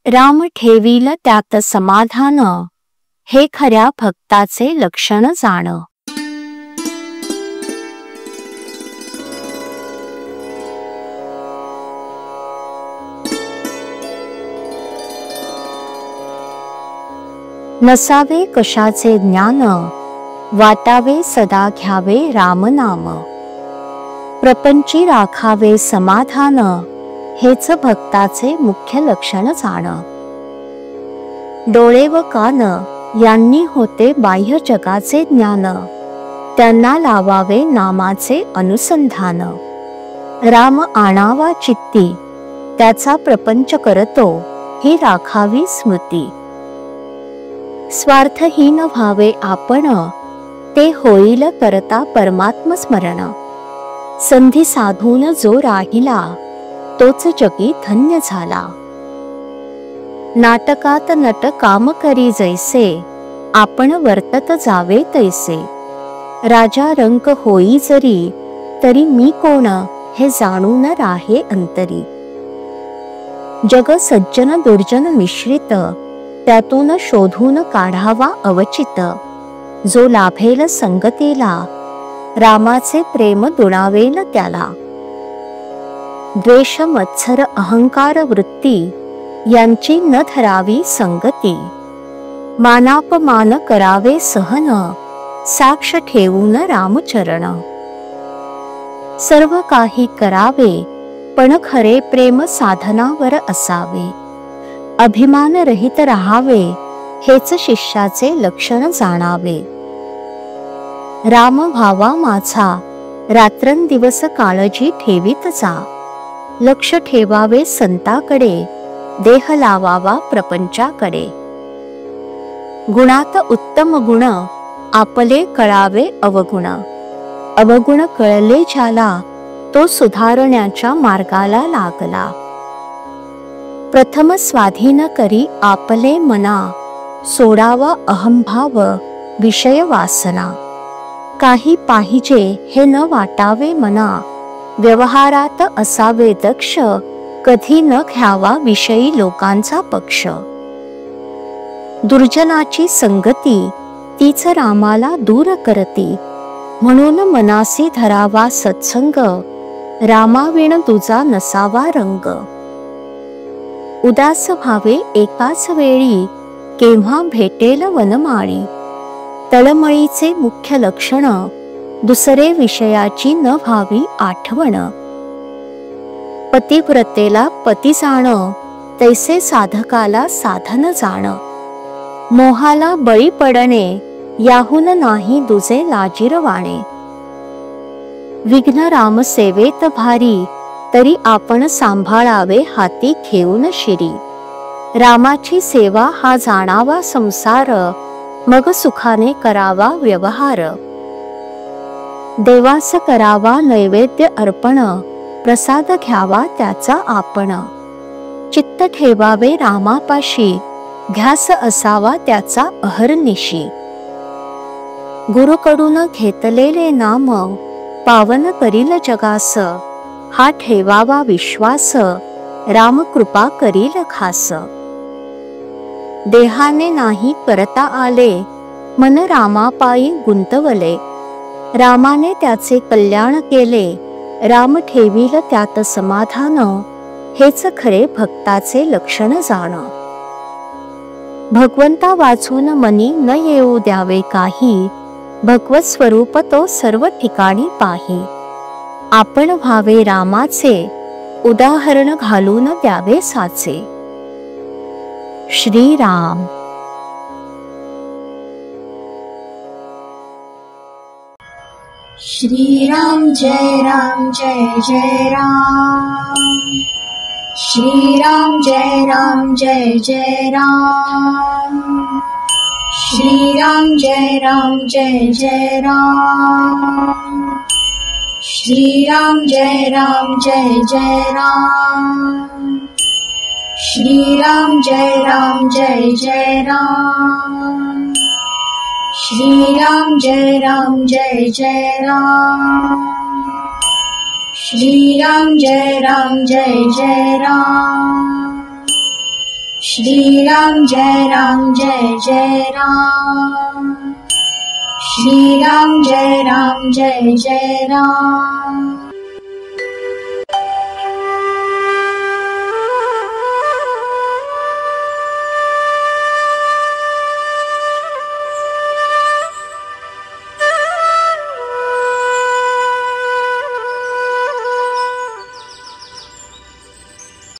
राम ठेवील त्यात समाधान, हे खऱ्या भक्ताचे लक्षण जाण। नसावे कशाचे ज्ञान, वाटावे सदा घ्यावे राम नाम। प्रपंची राखावे समाधान, हेच भक्ताचे मुख्य लक्षण जाण। डोळे व कान यांनी होते बाह्य जगाचे ज्ञान, त्यांना लावावे नामाचे अनुसंधान। राम आणावा चित्ती, त्याचा प्रपंच करतो, ही राखावी स्मृती। स्वार्थहीन व्हावे आपण, ते होईल करता परमात्म स्मरण। संधी साधून जो राहिला, तोच जगी धन्य झाला। नाटकात नट काम करी जैसे, आपण वर्तत जावे तैसे। राजा रंक होई जरी, तरी मी कोण हे जाणून राहे अंतरी। जग सज्जन दुर्जन मिश्रित, त्यातून शोधून काढावा अवचित। जो लाभेल संगतीला, रामाचे प्रेम दुणावेल त्याला। द्वेष मत्सर अहंकार वृत्ती, यांची न धरावी संगती। मानापमान करावे सहन, साक्ष ठेवून रामचरण। सर्व काही करावे, पण खरे प्रेम साधनावर असावे। अभिमान रहित राहावे, हेच शिष्याचे लक्षण जाणावे। राम व्हावा माझा, रात्रंदिवस काळजी ठेवीत जा। लक्ष ठेवावे संताकडे, देह लावावा प्रपंचाकडे। गुणात उत्तम गुण, आपले कळावे अवगुण। अवगुण कळले ज्याला, तो सुधारण्याच्या मार्गाला लागला। प्रथम स्वाधीन करी आपले मना, सोडावा अहंभाव विषय वासना। काही पाहिजे हे न वाटावे मना, व्यवहारात असावे दक्ष। कधी न घ्यावा विषयी लोकांचा पक्ष। दुर्जनाची संगती, तीच रामाला दूर करती। म्हणून मनासी धरावा सत्संग, रामाविण तुझा नसावा रंग। उदास व्हावे एकाच वेळी, केव्हा भेटेल वनमाळी। तळमळीचे मुख्य लक्षण, दुसरे विषयाची न व्हावी आठवण। पतिव्रतेला पती जाण, तैसे साधकाला साधन जाण। मोहाला बळी पडणे, याहून नाही दुजे लाजिरवाणे। विघ्न राम सेवेत भारी, तरी आपण सांभाळावे हाती घेऊन शिरी। रामाची सेवा हा जाणावा संसार, मग सुखाने करावा व्यवहार। देवास करावा नैवेद्य अर्पण, प्रसाद घ्यावा त्याचा आपण। चित्त ठेवावे रामापाशी, ध्यास असावा त्याचा अहर्निशी। गुरुकडून घेतलेले नाम, पावन करील जगास। हा ठेवावा विश्वास, राम कृपा करील खास। देहाने नाही करता आले, मन रामापायी गुंतवले। रामाने त्याचे कल्याण केले, राम ठेवील त्यात समाधान। हेच खरे भक्ताचे लक्षण जाण। भगवंता वाचून मनी न येऊ द्यावे काही, भगवत स्वरूप तो सर्व ठिकाणी पाही। आपण व्हावे रामाचे, उदाहरण घालून द्यावे साचे। श्रीराम। श्रीराम जय राम जय जय राम। श्रीराम जय राम जय जय राम। श्रीराम जय राम जय जय राम। श्रीराम जय राम जय जय राम। श्रीराम जय राम जय जय राम। श्रीराम जय राम जय जय राम। श्रीराम जय राम जय जय Ram. Shri Ram Jai Ram Jai Jai Ram. Shri Ram Jai Ram Jai Jai Ram.